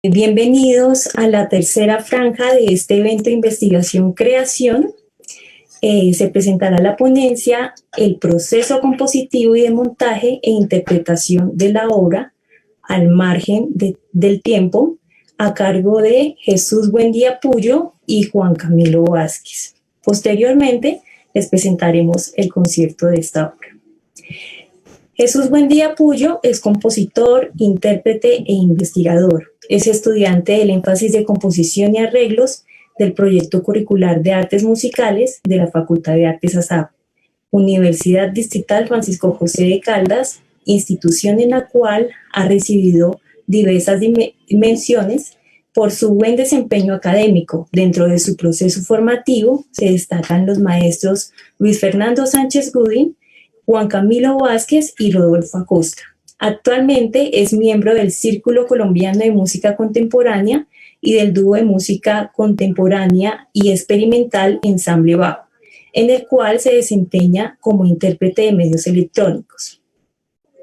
Bienvenidos a la tercera franja de este evento de investigación-creación. Se presentará la ponencia El proceso compositivo y de montaje e interpretación de la obra al margen del tiempo, a cargo de Jesús Buendía Puyo y Juan Camilo Vázquez. Posteriormente les presentaremos el concierto de esta obra. Jesús Buendía Puyo es compositor, intérprete e investigador. Es estudiante del énfasis de composición y arreglos del proyecto curricular de artes musicales de la Facultad de Artes ASAP, Universidad Distrital Francisco José de Caldas, institución en la cual ha recibido diversas menciones por su buen desempeño académico. Dentro de su proceso formativo se destacan los maestros Luis Fernando Sánchez Gudín, Juan Camilo Vázquez y Rodolfo Acosta. Actualmente es miembro del Círculo Colombiano de Música Contemporánea y del dúo de música contemporánea y experimental Ensamble Bajo, en el cual se desempeña como intérprete de medios electrónicos.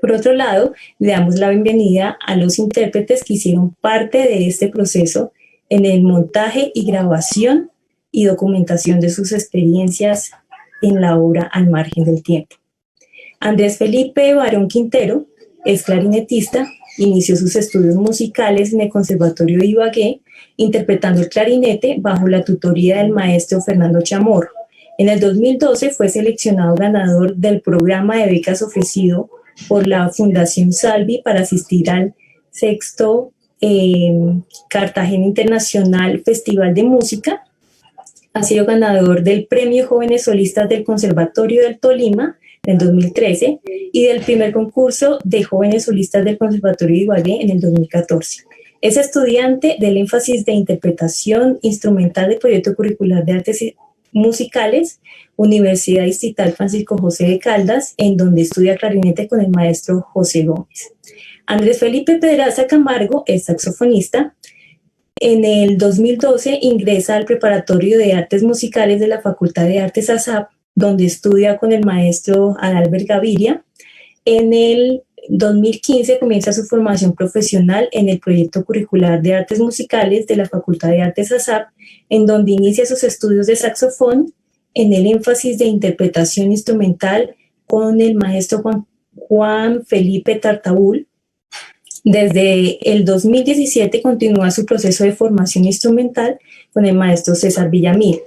Por otro lado, le damos la bienvenida a los intérpretes que hicieron parte de este proceso en el montaje y grabación y documentación de sus experiencias en la obra Al margen del tiempo. Andrés Felipe Barón Quintero es clarinetista, inició sus estudios musicales en el Conservatorio de Ibagué, interpretando el clarinete bajo la tutoría del maestro Fernando Chamorro. En el 2012 fue seleccionado ganador del programa de becas ofrecido por la Fundación Salvi para asistir al sexto Cartagena Internacional Festival de Música. Ha sido ganador del Premio Jóvenes Solistas del Conservatorio del Tolima en 2013 y del primer concurso de Jóvenes Solistas del Conservatorio de Ibagué en el 2014. Es estudiante del énfasis de interpretación instrumental del proyecto curricular de artes musicales, Universidad Distrital Francisco José de Caldas, en donde estudia clarinete con el maestro José Gómez. Andrés Felipe Pedraza Camargo es saxofonista. En el 2012 ingresa al Preparatorio de Artes Musicales de la Facultad de Artes ASAP, donde estudia con el maestro Adalbert Gaviria. En el 2015 comienza su formación profesional en el proyecto curricular de artes musicales de la Facultad de Artes ASAP, en donde inicia sus estudios de saxofón en el énfasis de interpretación instrumental con el maestro Juan Felipe Tartabul. Desde el 2017 continúa su proceso de formación instrumental con el maestro César Villamil.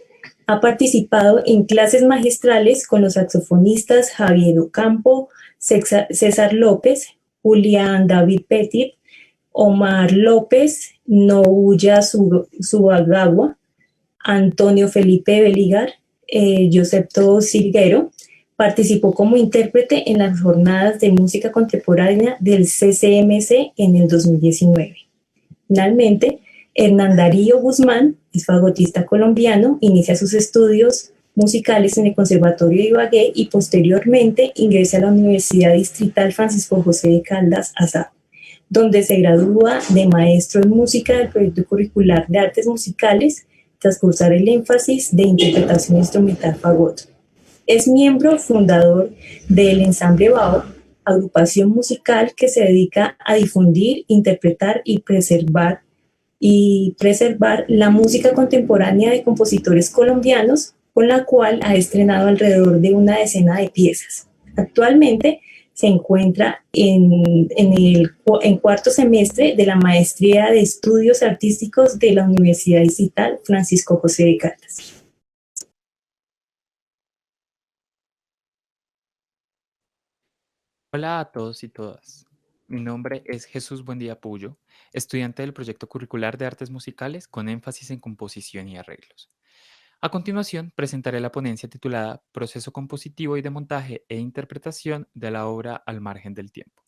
Ha participado en clases magistrales con los saxofonistas Javier Ocampo, César López, Julián David Petit, Omar López, Nouya Subagagua, Antonio Felipe Beligar, Josephto Silguero. Participó como intérprete en las jornadas de música contemporánea del CCMC en el 2019. Finalmente, Hernán Darío Guzmán es fagotista colombiano, inicia sus estudios musicales en el Conservatorio de Ibagué y posteriormente ingresa a la Universidad Distrital Francisco José de Caldas, ASAP, donde se gradúa de maestro en música del proyecto curricular de artes musicales tras cursar el énfasis de interpretación instrumental fagot. Es miembro fundador del Ensamble Bao, agrupación musical que se dedica a difundir, interpretar y preservar la música contemporánea de compositores colombianos, con la cual ha estrenado alrededor de una decena de piezas. Actualmente se encuentra en cuarto semestre de la Maestría de Estudios Artísticos de la Universidad Distrital Francisco José de Caldas. Hola a todos y todas. Mi nombre es Jesús Buendía Puyo, estudiante del proyecto curricular de artes musicales con énfasis en composición y arreglos. A continuación, presentaré la ponencia titulada Proceso compositivo y de montaje e interpretación de la obra Al margen del tiempo.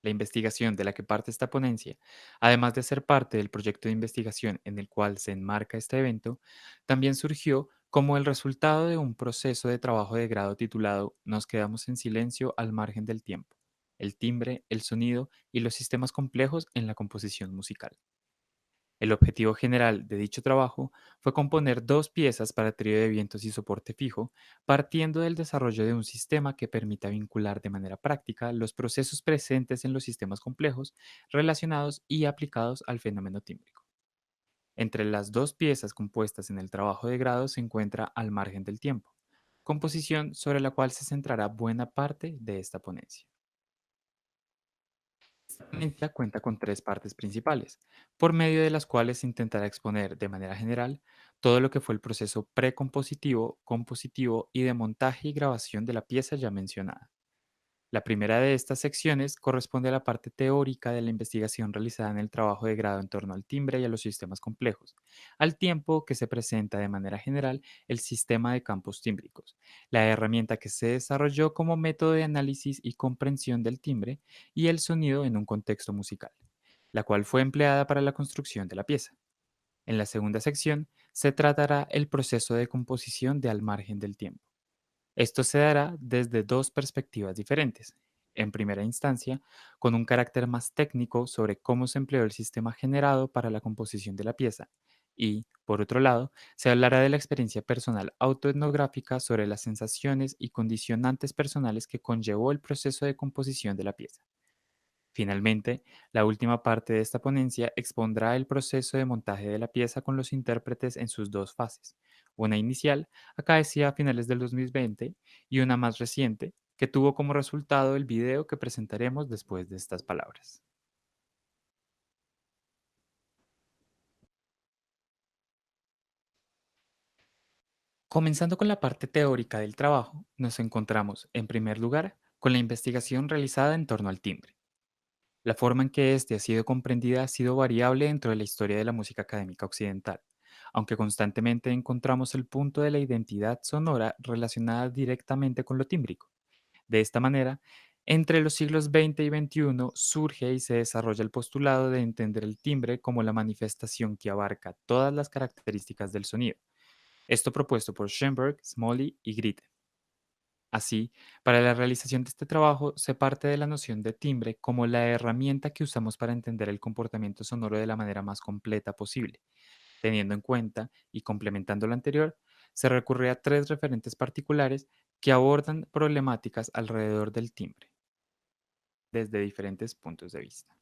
La investigación de la que parte esta ponencia, además de ser parte del proyecto de investigación en el cual se enmarca este evento, también surgió como el resultado de un proceso de trabajo de grado titulado Nos quedamos en silencio al margen del tiempo, el timbre, el sonido y los sistemas complejos en la composición musical. El objetivo general de dicho trabajo fue componer dos piezas para trío de vientos y soporte fijo, partiendo del desarrollo de un sistema que permita vincular de manera práctica los procesos presentes en los sistemas complejos relacionados y aplicados al fenómeno tímbrico. Entre las dos piezas compuestas en el trabajo de grado se encuentra Al margen del tiempo, composición sobre la cual se centrará buena parte de esta ponencia. Esta ponencia cuenta con tres partes principales, por medio de las cuales se intentará exponer de manera general todo lo que fue el proceso precompositivo, compositivo y de montaje y grabación de la pieza ya mencionada. La primera de estas secciones corresponde a la parte teórica de la investigación realizada en el trabajo de grado en torno al timbre y a los sistemas complejos, al tiempo que se presenta de manera general el sistema de campos tímbricos, la herramienta que se desarrolló como método de análisis y comprensión del timbre y el sonido en un contexto musical, la cual fue empleada para la construcción de la pieza. En la segunda sección se tratará el proceso de composición de Al margen del tiempo. Esto se dará desde dos perspectivas diferentes. En primera instancia, con un carácter más técnico sobre cómo se empleó el sistema generado para la composición de la pieza. Y, por otro lado, se hablará de la experiencia personal autoetnográfica sobre las sensaciones y condicionantes personales que conllevó el proceso de composición de la pieza. Finalmente, la última parte de esta ponencia expondrá el proceso de montaje de la pieza con los intérpretes en sus dos fases, una inicial, acaecida a finales del 2020, y una más reciente, que tuvo como resultado el video que presentaremos después de estas palabras. Comenzando con la parte teórica del trabajo, nos encontramos, en primer lugar, con la investigación realizada en torno al timbre. La forma en que éste ha sido comprendida ha sido variable dentro de la historia de la música académica occidental, aunque constantemente encontramos el punto de la identidad sonora relacionada directamente con lo tímbrico. De esta manera, entre los siglos XX y XXI surge y se desarrolla el postulado de entender el timbre como la manifestación que abarca todas las características del sonido. Esto propuesto por Schoenberg, Smalley y Gritten. Así, para la realización de este trabajo se parte de la noción de timbre como la herramienta que usamos para entender el comportamiento sonoro de la manera más completa posible. Teniendo en cuenta y complementando lo anterior, se recurre a tres referentes particulares que abordan problemáticas alrededor del timbre, desde diferentes puntos de vista.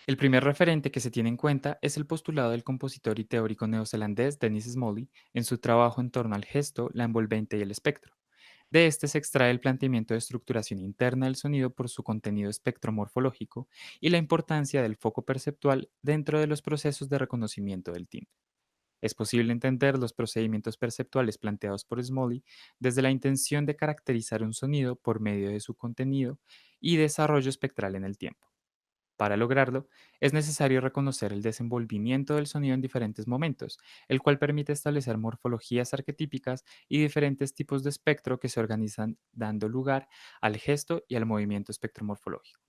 El primer referente que se tiene en cuenta es el postulado del compositor y teórico neozelandés Dennis Smalley en su trabajo en torno al gesto, la envolvente y el espectro. De este se extrae el planteamiento de estructuración interna del sonido por su contenido espectromorfológico y la importancia del foco perceptual dentro de los procesos de reconocimiento del timbre. Es posible entender los procedimientos perceptuales planteados por Smalley desde la intención de caracterizar un sonido por medio de su contenido y desarrollo espectral en el tiempo. Para lograrlo, es necesario reconocer el desenvolvimiento del sonido en diferentes momentos, el cual permite establecer morfologías arquetípicas y diferentes tipos de espectro que se organizan dando lugar al gesto y al movimiento espectromorfológico.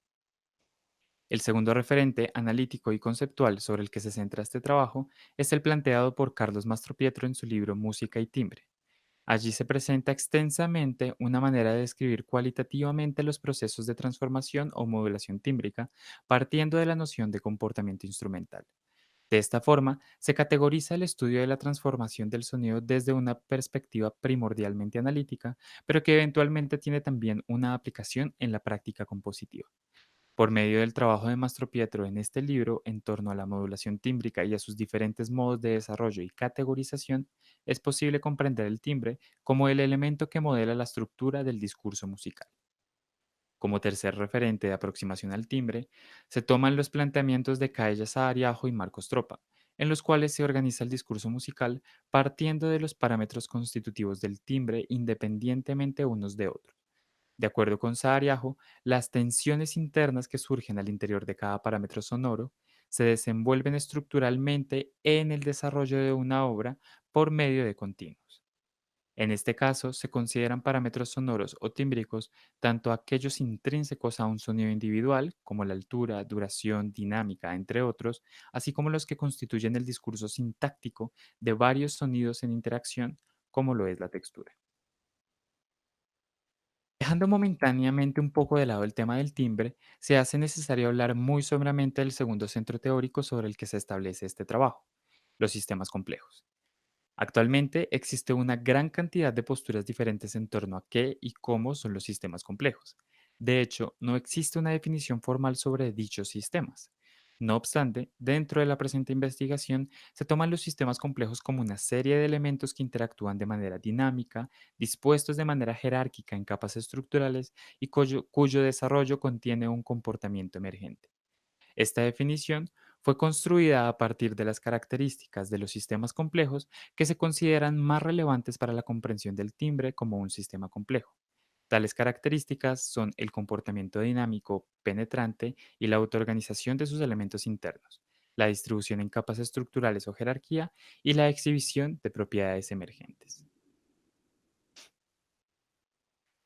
El segundo referente analítico y conceptual sobre el que se centra este trabajo es el planteado por Carlos Mastropietro en su libro Música y Timbre. Allí se presenta extensamente una manera de describir cualitativamente los procesos de transformación o modulación tímbrica, partiendo de la noción de comportamiento instrumental. De esta forma, se categoriza el estudio de la transformación del sonido desde una perspectiva primordialmente analítica, pero que eventualmente tiene también una aplicación en la práctica compositiva. Por medio del trabajo de Mastro Pietro en este libro en torno a la modulación tímbrica y a sus diferentes modos de desarrollo y categorización, es posible comprender el timbre como el elemento que modela la estructura del discurso musical. Como tercer referente de aproximación al timbre, se toman los planteamientos de Kaija Saariaho y Marcos Tropa, en los cuales se organiza el discurso musical partiendo de los parámetros constitutivos del timbre independientemente unos de otros. De acuerdo con Saariaho, las tensiones internas que surgen al interior de cada parámetro sonoro se desenvuelven estructuralmente en el desarrollo de una obra por medio de continuos. En este caso, se consideran parámetros sonoros o tímbricos tanto aquellos intrínsecos a un sonido individual, como la altura, duración, dinámica, entre otros, así como los que constituyen el discurso sintáctico de varios sonidos en interacción, como lo es la textura. Dejando momentáneamente un poco de lado el tema del timbre, se hace necesario hablar muy someramente del segundo centro teórico sobre el que se establece este trabajo, los sistemas complejos. Actualmente existe una gran cantidad de posturas diferentes en torno a qué y cómo son los sistemas complejos. De hecho, no existe una definición formal sobre dichos sistemas. No obstante, dentro de la presente investigación se toman los sistemas complejos como una serie de elementos que interactúan de manera dinámica, dispuestos de manera jerárquica en capas estructurales y cuyo desarrollo contiene un comportamiento emergente. Esta definición fue construida a partir de las características de los sistemas complejos que se consideran más relevantes para la comprensión del timbre como un sistema complejo. Tales características son el comportamiento dinámico penetrante y la autoorganización de sus elementos internos, la distribución en capas estructurales o jerarquía y la exhibición de propiedades emergentes.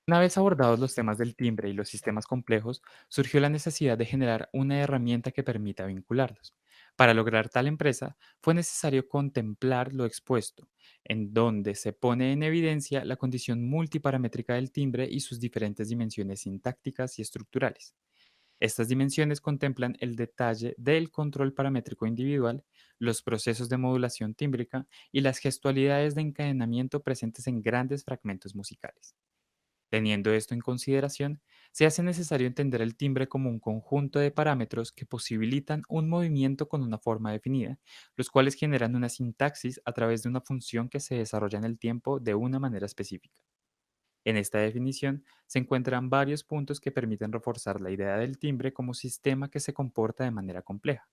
Una vez abordados los temas del timbre y los sistemas complejos, surgió la necesidad de generar una herramienta que permita vincularlos. Para lograr tal empresa, fue necesario contemplar lo expuesto, en donde se pone en evidencia la condición multiparamétrica del timbre y sus diferentes dimensiones sintácticas y estructurales. Estas dimensiones contemplan el detalle del control paramétrico individual, los procesos de modulación tímbrica y las gestualidades de encadenamiento presentes en grandes fragmentos musicales. Teniendo esto en consideración, se hace necesario entender el timbre como un conjunto de parámetros que posibilitan un movimiento con una forma definida, los cuales generan una sintaxis a través de una función que se desarrolla en el tiempo de una manera específica. En esta definición se encuentran varios puntos que permiten reforzar la idea del timbre como sistema que se comporta de manera compleja.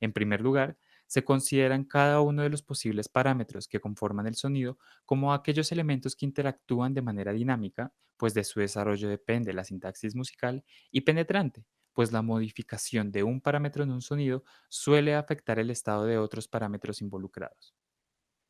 En primer lugar, se consideran cada uno de los posibles parámetros que conforman el sonido como aquellos elementos que interactúan de manera dinámica, pues de su desarrollo depende la sintaxis musical, y penetrante, pues la modificación de un parámetro en un sonido suele afectar el estado de otros parámetros involucrados.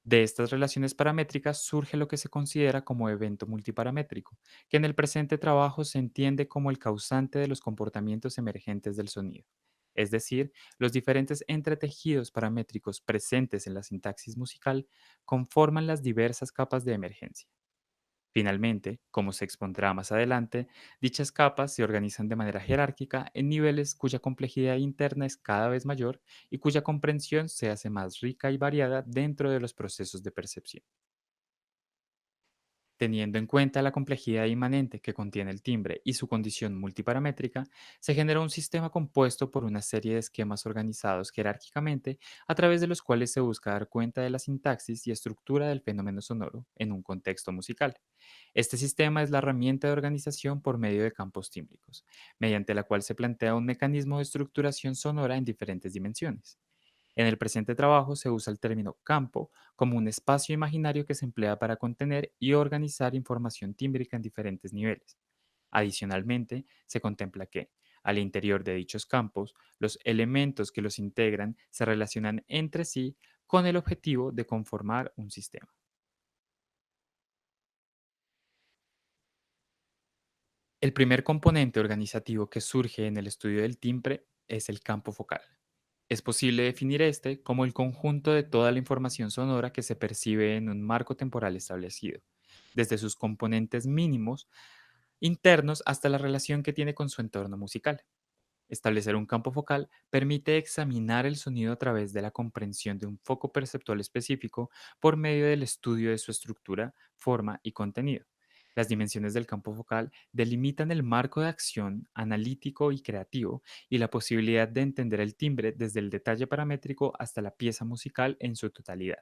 De estas relaciones paramétricas surge lo que se considera como evento multiparamétrico, que en el presente trabajo se entiende como el causante de los comportamientos emergentes del sonido, es decir, los diferentes entretejidos paramétricos presentes en la sintaxis musical conforman las diversas capas de emergencia. Finalmente, como se expondrá más adelante, dichas capas se organizan de manera jerárquica en niveles cuya complejidad interna es cada vez mayor y cuya comprensión se hace más rica y variada dentro de los procesos de percepción. Teniendo en cuenta la complejidad inmanente que contiene el timbre y su condición multiparamétrica, se genera un sistema compuesto por una serie de esquemas organizados jerárquicamente a través de los cuales se busca dar cuenta de la sintaxis y estructura del fenómeno sonoro en un contexto musical. Este sistema es la herramienta de organización por medio de campos tímbricos, mediante la cual se plantea un mecanismo de estructuración sonora en diferentes dimensiones. En el presente trabajo se usa el término campo como un espacio imaginario que se emplea para contener y organizar información tímbrica en diferentes niveles. Adicionalmente, se contempla que, al interior de dichos campos, los elementos que los integran se relacionan entre sí con el objetivo de conformar un sistema. El primer componente organizativo que surge en el estudio del timbre es el campo focal. Es posible definir este como el conjunto de toda la información sonora que se percibe en un marco temporal establecido, desde sus componentes mínimos internos hasta la relación que tiene con su entorno musical. Establecer un campo focal permite examinar el sonido a través de la comprensión de un foco perceptual específico por medio del estudio de su estructura, forma y contenido. Las dimensiones del campo focal delimitan el marco de acción analítico y creativo y la posibilidad de entender el timbre desde el detalle paramétrico hasta la pieza musical en su totalidad.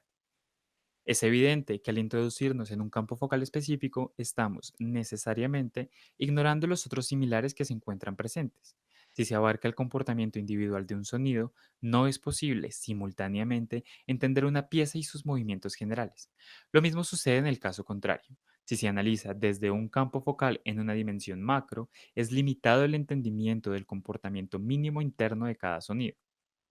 Es evidente que al introducirnos en un campo focal específico, estamos necesariamente ignorando los otros similares que se encuentran presentes. Si se abarca el comportamiento individual de un sonido, no es posible simultáneamente entender una pieza y sus movimientos generales. Lo mismo sucede en el caso contrario. Si se analiza desde un campo focal en una dimensión macro, es limitado el entendimiento del comportamiento mínimo interno de cada sonido.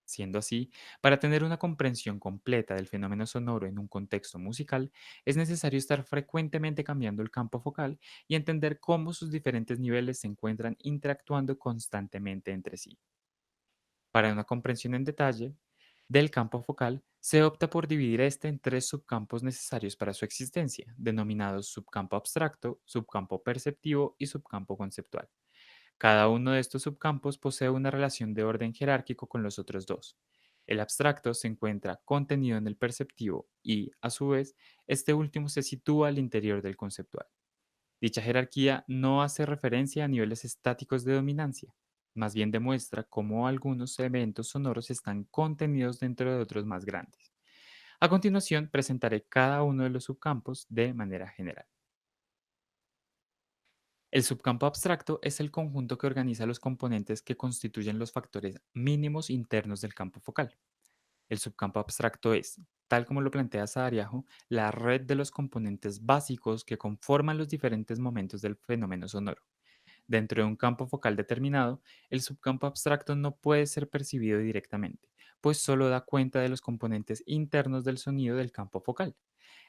Siendo así, para tener una comprensión completa del fenómeno sonoro en un contexto musical, es necesario estar frecuentemente cambiando el campo focal y entender cómo sus diferentes niveles se encuentran interactuando constantemente entre sí. Para una comprensión en detalle del campo focal, se opta por dividir este en tres subcampos necesarios para su existencia, denominados subcampo abstracto, subcampo perceptivo y subcampo conceptual. Cada uno de estos subcampos posee una relación de orden jerárquico con los otros dos. El abstracto se encuentra contenido en el perceptivo y, a su vez, este último se sitúa al interior del conceptual. Dicha jerarquía no hace referencia a niveles estáticos de dominancia, más bien demuestra cómo algunos eventos sonoros están contenidos dentro de otros más grandes. A continuación, presentaré cada uno de los subcampos de manera general. El subcampo abstracto es el conjunto que organiza los componentes que constituyen los factores mínimos internos del campo focal. El subcampo abstracto es, tal como lo plantea Saariaho, la red de los componentes básicos que conforman los diferentes momentos del fenómeno sonoro. Dentro de un campo focal determinado, el subcampo abstracto no puede ser percibido directamente, pues solo da cuenta de los componentes internos del sonido del campo focal.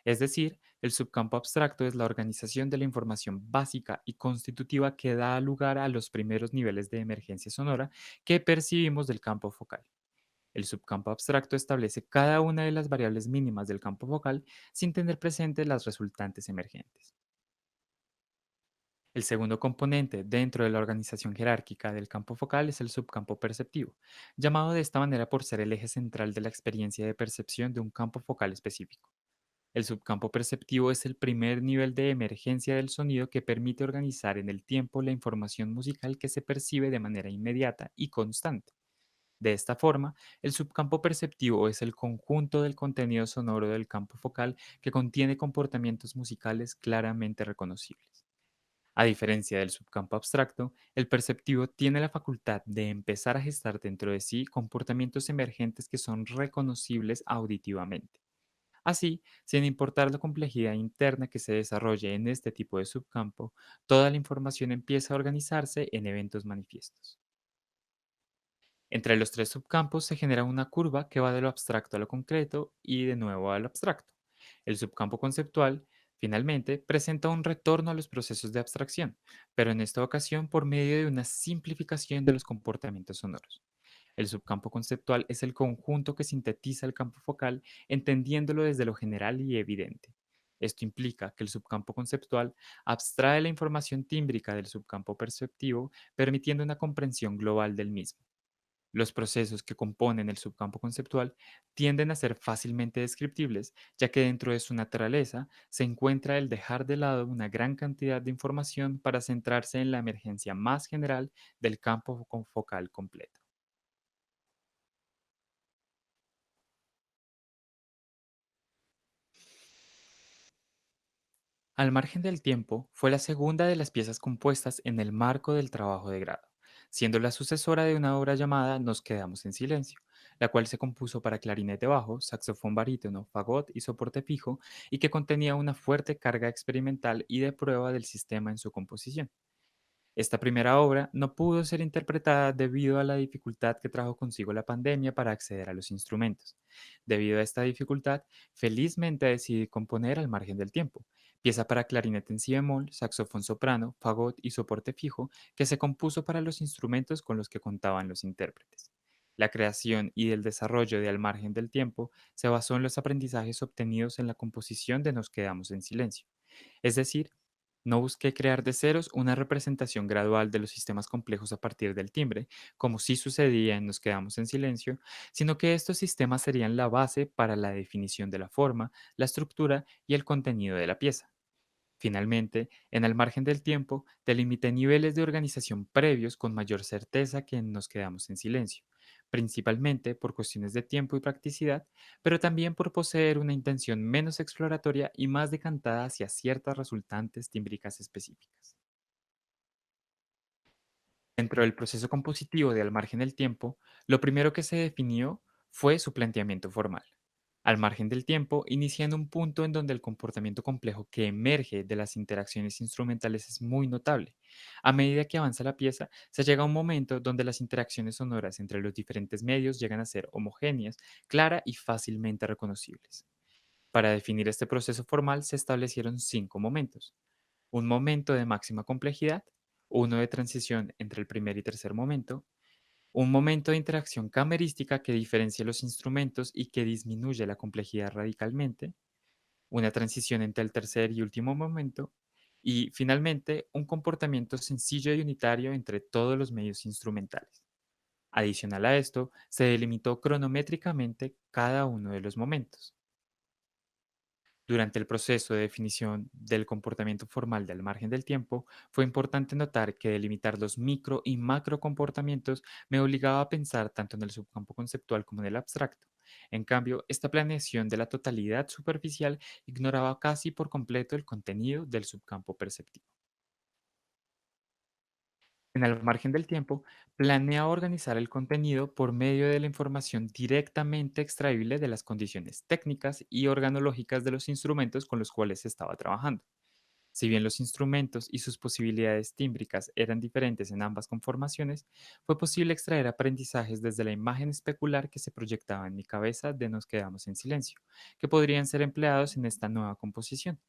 Es decir, el subcampo abstracto es la organización de la información básica y constitutiva que da lugar a los primeros niveles de emergencia sonora que percibimos del campo focal. El subcampo abstracto establece cada una de las variables mínimas del campo focal sin tener presentes las resultantes emergentes. El segundo componente dentro de la organización jerárquica del campo focal es el subcampo perceptivo, llamado de esta manera por ser el eje central de la experiencia de percepción de un campo focal específico. El subcampo perceptivo es el primer nivel de emergencia del sonido que permite organizar en el tiempo la información musical que se percibe de manera inmediata y constante. De esta forma, el subcampo perceptivo es el conjunto del contenido sonoro del campo focal que contiene comportamientos musicales claramente reconocibles. A diferencia del subcampo abstracto, el perceptivo tiene la facultad de empezar a gestar dentro de sí comportamientos emergentes que son reconocibles auditivamente. Así, sin importar la complejidad interna que se desarrolle en este tipo de subcampo, toda la información empieza a organizarse en eventos manifiestos. Entre los tres subcampos se genera una curva que va de lo abstracto a lo concreto y de nuevo a lo abstracto. El subcampo conceptual, finalmente, presenta un retorno a los procesos de abstracción, pero en esta ocasión por medio de una simplificación de los comportamientos sonoros. El subcampo conceptual es el conjunto que sintetiza el campo focal, entendiéndolo desde lo general y evidente. Esto implica que el subcampo conceptual abstrae la información tímbrica del subcampo perceptivo, permitiendo una comprensión global del mismo. Los procesos que componen el subcampo conceptual tienden a ser fácilmente descriptibles, ya que dentro de su naturaleza se encuentra el dejar de lado una gran cantidad de información para centrarse en la emergencia más general del campo focal completo. Al margen del tiempo, fue la segunda de las piezas compuestas en el marco del trabajo de grado, siendo la sucesora de una obra llamada Nos quedamos en silencio, la cual se compuso para clarinete bajo, saxofón barítono, fagot y soporte fijo, y que contenía una fuerte carga experimental y de prueba del sistema en su composición. Esta primera obra no pudo ser interpretada debido a la dificultad que trajo consigo la pandemia para acceder a los instrumentos. Debido a esta dificultad, felizmente decidí componer al margen del tiempo, pieza para clarinete en si bemol, saxofón soprano, fagot y soporte fijo que se compuso para los instrumentos con los que contaban los intérpretes. La creación y el desarrollo de Al margen del tiempo se basó en los aprendizajes obtenidos en la composición de Nos quedamos en silencio. Es decir, no busqué crear de ceros una representación gradual de los sistemas complejos a partir del timbre, como sí sucedía en Nos quedamos en silencio, sino que estos sistemas serían la base para la definición de la forma, la estructura y el contenido de la pieza. Finalmente, en el margen del tiempo, delimité niveles de organización previos con mayor certeza que en Nos quedamos en silencio, principalmente por cuestiones de tiempo y practicidad, pero también por poseer una intención menos exploratoria y más decantada hacia ciertas resultantes tímbricas específicas. Dentro del proceso compositivo de Al margen del tiempo, lo primero que se definió fue su planteamiento formal. Al margen del tiempo, inicia en un punto en donde el comportamiento complejo que emerge de las interacciones instrumentales es muy notable. A medida que avanza la pieza, se llega a un momento donde las interacciones sonoras entre los diferentes medios llegan a ser homogéneas, claras y fácilmente reconocibles. Para definir este proceso formal se establecieron 5 momentos: un momento de máxima complejidad, uno de transición entre el primer y tercer momento, Un momento de interacción camerística que diferencia los instrumentos y que disminuye la complejidad radicalmente, una transición entre el tercer y último momento, y finalmente un comportamiento sencillo y unitario entre todos los medios instrumentales. Adicional a esto, se delimitó cronométricamente cada uno de los momentos. Durante el proceso de definición del comportamiento formal del margen del tiempo, fue importante notar que delimitar los micro y macro comportamientos me obligaba a pensar tanto en el subcampo conceptual como en el abstracto. En cambio, esta planeación de la totalidad superficial ignoraba casi por completo el contenido del subcampo perceptivo. En el margen del tiempo, planea organizar el contenido por medio de la información directamente extraíble de las condiciones técnicas y organológicas de los instrumentos con los cuales se estaba trabajando. Si bien los instrumentos y sus posibilidades tímbricas eran diferentes en ambas conformaciones, fue posible extraer aprendizajes desde la imagen especular que se proyectaba en mi cabeza de Nos quedamos en silencio, que podrían ser empleados en esta nueva composición.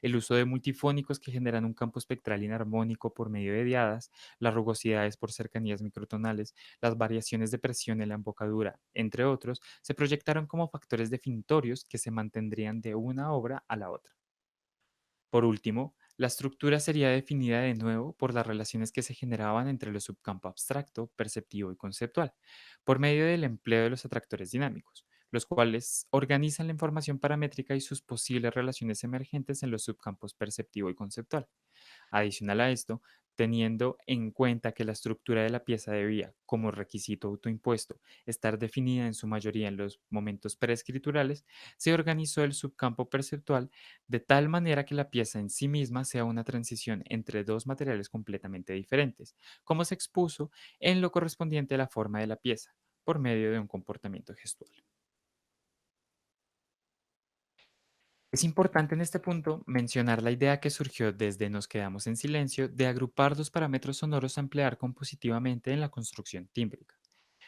El uso de multifónicos que generan un campo espectral inarmónico por medio de diadas, las rugosidades por cercanías microtonales, las variaciones de presión en la embocadura, entre otros, se proyectaron como factores definitorios que se mantendrían de una obra a la otra. Por último, la estructura sería definida de nuevo por las relaciones que se generaban entre el subcampo abstracto, perceptivo y conceptual, por medio del empleo de los atractores dinámicos, los cuales organizan la información paramétrica y sus posibles relaciones emergentes en los subcampos perceptivo y conceptual. Adicional a esto, teniendo en cuenta que la estructura de la pieza debía, como requisito autoimpuesto, estar definida en su mayoría en los momentos preescriturales, se organizó el subcampo perceptual de tal manera que la pieza en sí misma sea una transición entre dos materiales completamente diferentes, como se expuso en lo correspondiente a la forma de la pieza, por medio de un comportamiento gestual. Es importante en este punto mencionar la idea que surgió desde Nos quedamos en silencio de agrupar los parámetros sonoros a emplear compositivamente en la construcción tímbrica.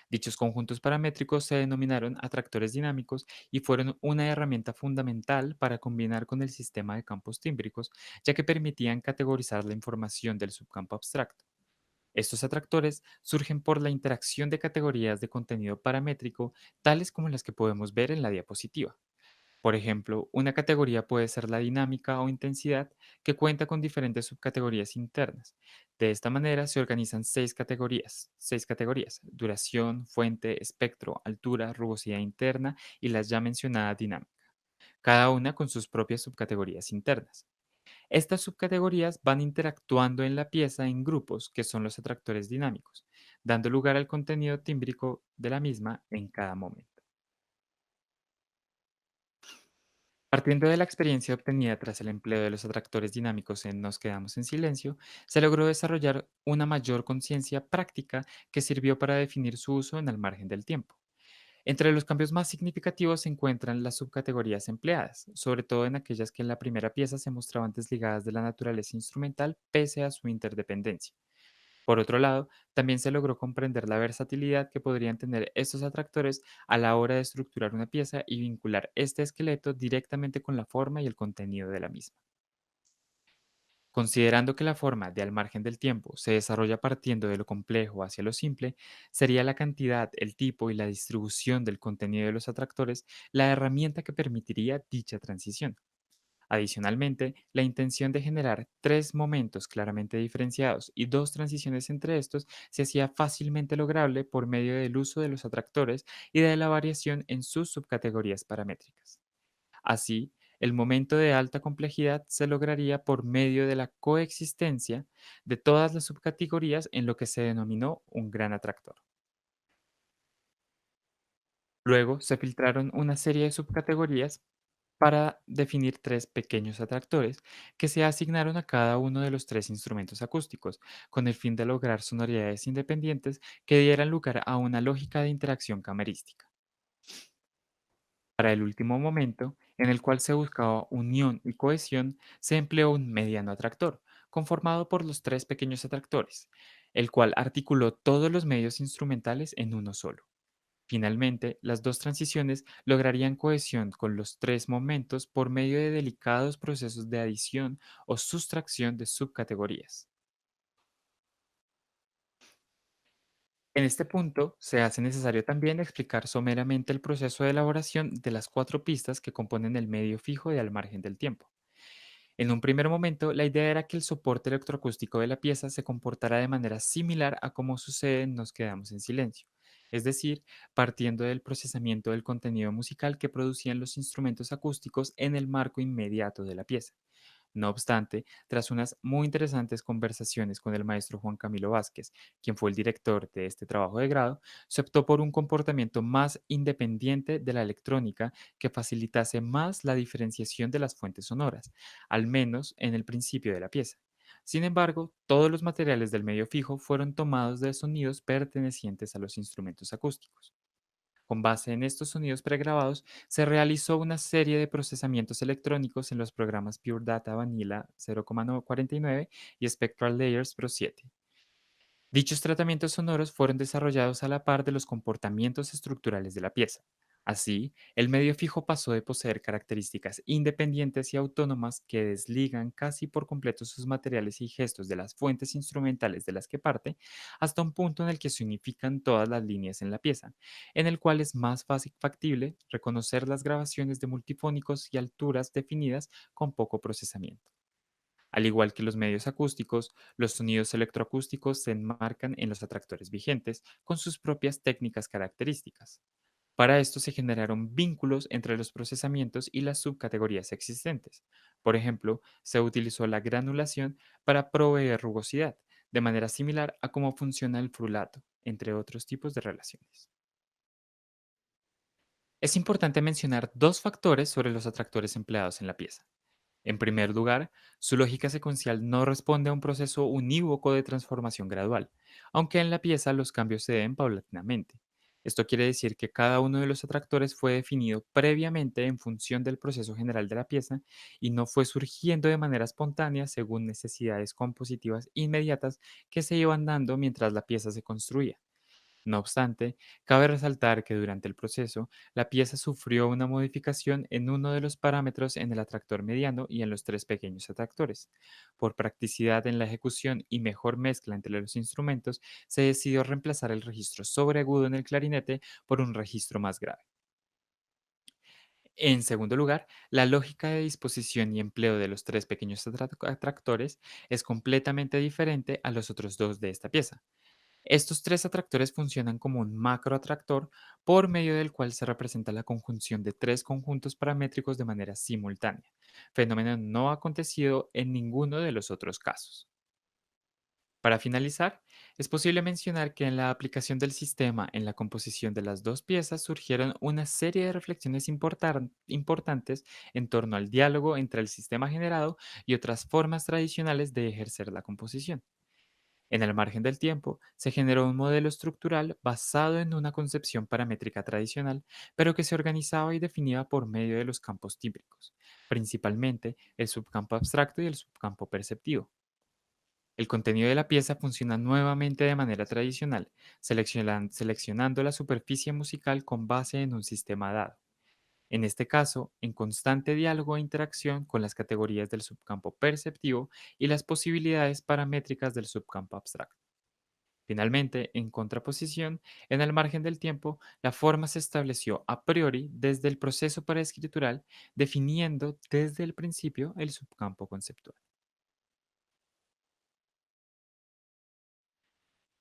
Dichos conjuntos paramétricos se denominaron atractores dinámicos y fueron una herramienta fundamental para combinar con el sistema de campos tímbricos, ya que permitían categorizar la información del subcampo abstracto. Estos atractores surgen por la interacción de categorías de contenido paramétrico, tales como las que podemos ver en la diapositiva. Por ejemplo, una categoría puede ser la dinámica o intensidad, que cuenta con diferentes subcategorías internas. De esta manera se organizan seis categorías: duración, fuente, espectro, altura, rugosidad interna y las ya mencionadas dinámica, cada una con sus propias subcategorías internas. Estas subcategorías van interactuando en la pieza en grupos, que son los atractores dinámicos, dando lugar al contenido tímbrico de la misma en cada momento. Partiendo de la experiencia obtenida tras el empleo de los atractores dinámicos en Nos quedamos en silencio, se logró desarrollar una mayor conciencia práctica que sirvió para definir su uso en el margen del tiempo. Entre los cambios más significativos se encuentran las subcategorías empleadas, sobre todo en aquellas que en la primera pieza se mostraban desligadas de la naturaleza instrumental pese a su interdependencia. Por otro lado, también se logró comprender la versatilidad que podrían tener estos atractores a la hora de estructurar una pieza y vincular este esqueleto directamente con la forma y el contenido de la misma. Considerando que la forma de al margen del tiempo se desarrolla partiendo de lo complejo hacia lo simple, sería la cantidad, el tipo y la distribución del contenido de los atractores la herramienta que permitiría dicha transición. Adicionalmente, la intención de generar tres momentos claramente diferenciados y dos transiciones entre estos se hacía fácilmente lograble por medio del uso de los atractores y de la variación en sus subcategorías paramétricas. Así, el momento de alta complejidad se lograría por medio de la coexistencia de todas las subcategorías en lo que se denominó un gran atractor. Luego se filtraron una serie de subcategorías para definir tres pequeños atractores que se asignaron a cada uno de los tres instrumentos acústicos, con el fin de lograr sonoridades independientes que dieran lugar a una lógica de interacción camerística. Para el último momento, en el cual se buscaba unión y cohesión, se empleó un mediano atractor, conformado por los tres pequeños atractores, el cual articuló todos los medios instrumentales en uno solo. Finalmente, las dos transiciones lograrían cohesión con los tres momentos por medio de delicados procesos de adición o sustracción de subcategorías. En este punto, se hace necesario también explicar someramente el proceso de elaboración de las cuatro pistas que componen el medio fijo de Al margen del tiempo. En un primer momento, la idea era que el soporte electroacústico de la pieza se comportara de manera similar a cómo sucede en Nos quedamos en silencio, es decir, partiendo del procesamiento del contenido musical que producían los instrumentos acústicos en el marco inmediato de la pieza. No obstante, tras unas muy interesantes conversaciones con el maestro Juan Camilo Vázquez, quien fue el director de este trabajo de grado, se optó por un comportamiento más independiente de la electrónica que facilitase más la diferenciación de las fuentes sonoras, al menos en el principio de la pieza. Sin embargo, todos los materiales del medio fijo fueron tomados de sonidos pertenecientes a los instrumentos acústicos. Con base en estos sonidos pregrabados, se realizó una serie de procesamientos electrónicos en los programas Pure Data Vanilla 0,49 y Spectral Layers Pro 7. Dichos tratamientos sonoros fueron desarrollados a la par de los comportamientos estructurales de la pieza. Así, el medio fijo pasó de poseer características independientes y autónomas que desligan casi por completo sus materiales y gestos de las fuentes instrumentales de las que parte, hasta un punto en el que se unifican todas las líneas en la pieza, en el cual es más fácil factible reconocer las grabaciones de multifónicos y alturas definidas con poco procesamiento. Al igual que los medios acústicos, los sonidos electroacústicos se enmarcan en los atractores vigentes con sus propias técnicas características. Para esto se generaron vínculos entre los procesamientos y las subcategorías existentes. Por ejemplo, se utilizó la granulación para proveer rugosidad, de manera similar a cómo funciona el frulato, entre otros tipos de relaciones. Es importante mencionar dos factores sobre los atractores empleados en la pieza. En primer lugar, su lógica secuencial no responde a un proceso unívoco de transformación gradual, aunque en la pieza los cambios se den paulatinamente. Esto quiere decir que cada uno de los atractores fue definido previamente en función del proceso general de la pieza y no fue surgiendo de manera espontánea según necesidades compositivas inmediatas que se iban dando mientras la pieza se construía. No obstante, cabe resaltar que durante el proceso, la pieza sufrió una modificación en uno de los parámetros en el atractor mediano y en los tres pequeños atractores. Por practicidad en la ejecución y mejor mezcla entre los instrumentos, se decidió reemplazar el registro sobreagudo en el clarinete por un registro más grave. En segundo lugar, la lógica de disposición y empleo de los tres pequeños atractores es completamente diferente a los otros dos de esta pieza. Estos tres atractores funcionan como un macroatractor por medio del cual se representa la conjunción de tres conjuntos paramétricos de manera simultánea, fenómeno no acontecido en ninguno de los otros casos. Para finalizar, es posible mencionar que en la aplicación del sistema en la composición de las dos piezas surgieron una serie de reflexiones importantes en torno al diálogo entre el sistema generado y otras formas tradicionales de ejercer la composición. En el margen del tiempo, se generó un modelo estructural basado en una concepción paramétrica tradicional, pero que se organizaba y definía por medio de los campos típicos, principalmente el subcampo abstracto y el subcampo perceptivo. El contenido de la pieza funciona nuevamente de manera tradicional, seleccionando la superficie musical con base en un sistema dado. En este caso, en constante diálogo e interacción con las categorías del subcampo perceptivo y las posibilidades paramétricas del subcampo abstracto. Finalmente, en contraposición, en el margen del tiempo, la forma se estableció a priori desde el proceso paraescritural, definiendo desde el principio el subcampo conceptual.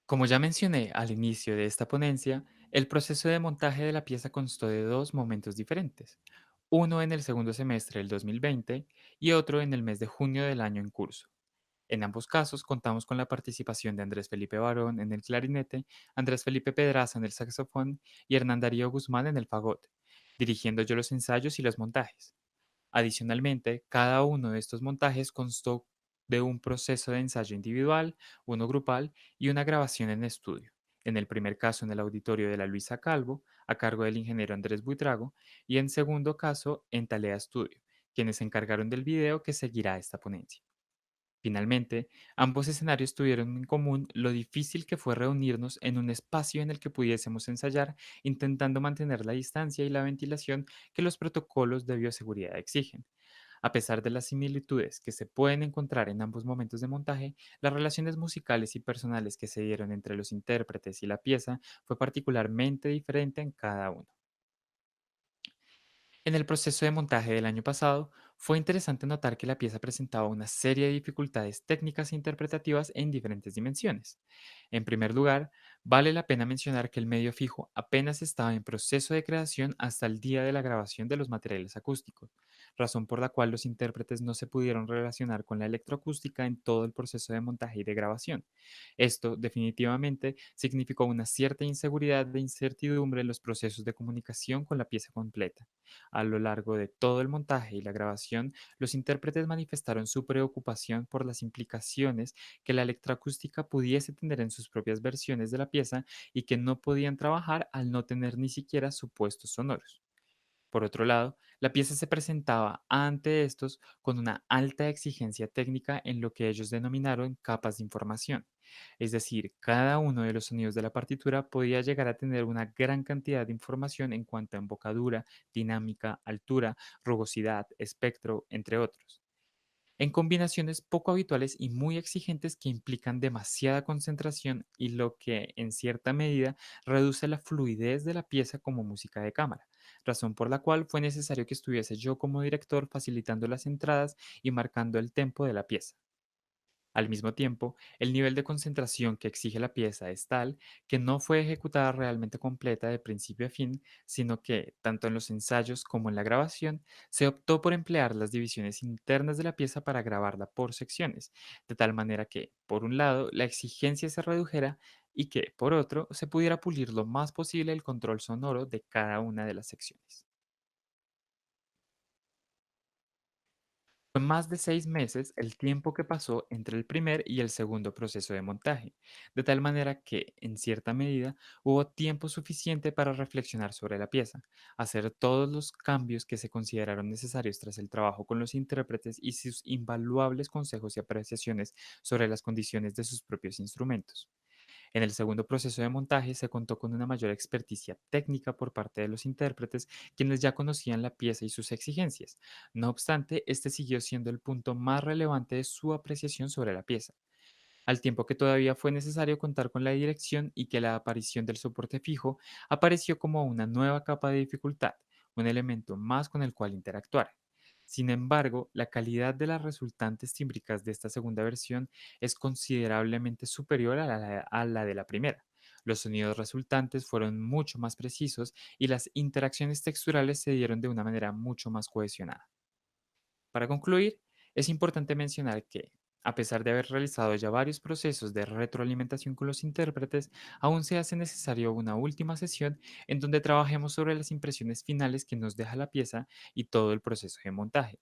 Como ya mencioné al inicio de esta ponencia, el proceso de montaje de la pieza constó de dos momentos diferentes, uno en el segundo semestre del 2020 y otro en el mes de junio del año en curso. En ambos casos contamos con la participación de Andrés Felipe Barón en el clarinete, Andrés Felipe Pedraza en el saxofón y Hernán Darío Guzmán en el fagot, dirigiendo yo los ensayos y los montajes. Adicionalmente, cada uno de estos montajes constó de un proceso de ensayo individual, uno grupal y una grabación en estudio. En el primer caso en el auditorio de la Luisa Calvo, a cargo del ingeniero Andrés Buitrago, y en segundo caso en Talea Studio, quienes se encargaron del video que seguirá esta ponencia. Finalmente, ambos escenarios tuvieron en común lo difícil que fue reunirnos en un espacio en el que pudiésemos ensayar, intentando mantener la distancia y la ventilación que los protocolos de bioseguridad exigen. A pesar de las similitudes que se pueden encontrar en ambos momentos de montaje, las relaciones musicales y personales que se dieron entre los intérpretes y la pieza fue particularmente diferente en cada uno. En el proceso de montaje del año pasado, fue interesante notar que la pieza presentaba una serie de dificultades técnicas e interpretativas en diferentes dimensiones. En primer lugar, vale la pena mencionar que el medio fijo apenas estaba en proceso de creación hasta el día de la grabación de los materiales acústicos, razón por la cual los intérpretes no se pudieron relacionar con la electroacústica en todo el proceso de montaje y de grabación. Esto definitivamente significó una cierta inseguridad e incertidumbre en los procesos de comunicación con la pieza completa. A lo largo de todo el montaje y la grabación, los intérpretes manifestaron su preocupación por las implicaciones que la electroacústica pudiese tener en sus propias versiones de la pieza y que no podían trabajar al no tener ni siquiera supuestos sonoros. Por otro lado, la pieza se presentaba ante estos con una alta exigencia técnica en lo que ellos denominaron capas de información. Es decir, cada uno de los sonidos de la partitura podía llegar a tener una gran cantidad de información en cuanto a embocadura, dinámica, altura, rugosidad, espectro, entre otros, en combinaciones poco habituales y muy exigentes que implican demasiada concentración y lo que, en cierta medida, reduce la fluidez de la pieza como música de cámara, razón por la cual fue necesario que estuviese yo como director facilitando las entradas y marcando el tempo de la pieza. Al mismo tiempo, el nivel de concentración que exige la pieza es tal que no fue ejecutada realmente completa de principio a fin, sino que, tanto en los ensayos como en la grabación, se optó por emplear las divisiones internas de la pieza para grabarla por secciones, de tal manera que, por un lado, la exigencia se redujera y que, por otro, se pudiera pulir lo más posible el control sonoro de cada una de las secciones. Fue más de 6 meses el tiempo que pasó entre el primer y el segundo proceso de montaje, de tal manera que, en cierta medida, hubo tiempo suficiente para reflexionar sobre la pieza, hacer todos los cambios que se consideraron necesarios tras el trabajo con los intérpretes y sus invaluables consejos y apreciaciones sobre las condiciones de sus propios instrumentos. En el segundo proceso de montaje se contó con una mayor experticia técnica por parte de los intérpretes, quienes ya conocían la pieza y sus exigencias. No obstante, este siguió siendo el punto más relevante de su apreciación sobre la pieza, al tiempo que todavía fue necesario contar con la dirección y que la aparición del soporte fijo apareció como una nueva capa de dificultad, un elemento más con el cual interactuar. Sin embargo, la calidad de las resultantes tímbricas de esta segunda versión es considerablemente superior a la de la primera. Los sonidos resultantes fueron mucho más precisos y las interacciones texturales se dieron de una manera mucho más cohesionada. Para concluir, es importante mencionar que, a pesar de haber realizado ya varios procesos de retroalimentación con los intérpretes, aún se hace necesario una última sesión en donde trabajemos sobre las impresiones finales que nos deja la pieza y todo el proceso de montaje,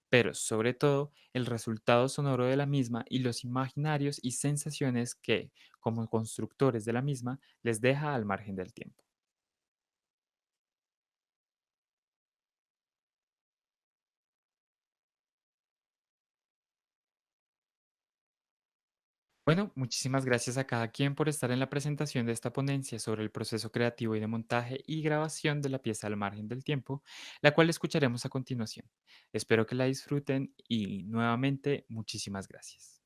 pero sobre todo el resultado sonoro de la misma y los imaginarios y sensaciones que, como constructores de la misma, les deja al margen del tiempo. Bueno, muchísimas gracias a cada quien por estar en la presentación de esta ponencia sobre el proceso creativo y de montaje y grabación de la pieza al margen del tiempo, la cual escucharemos a continuación. Espero que la disfruten y nuevamente muchísimas gracias.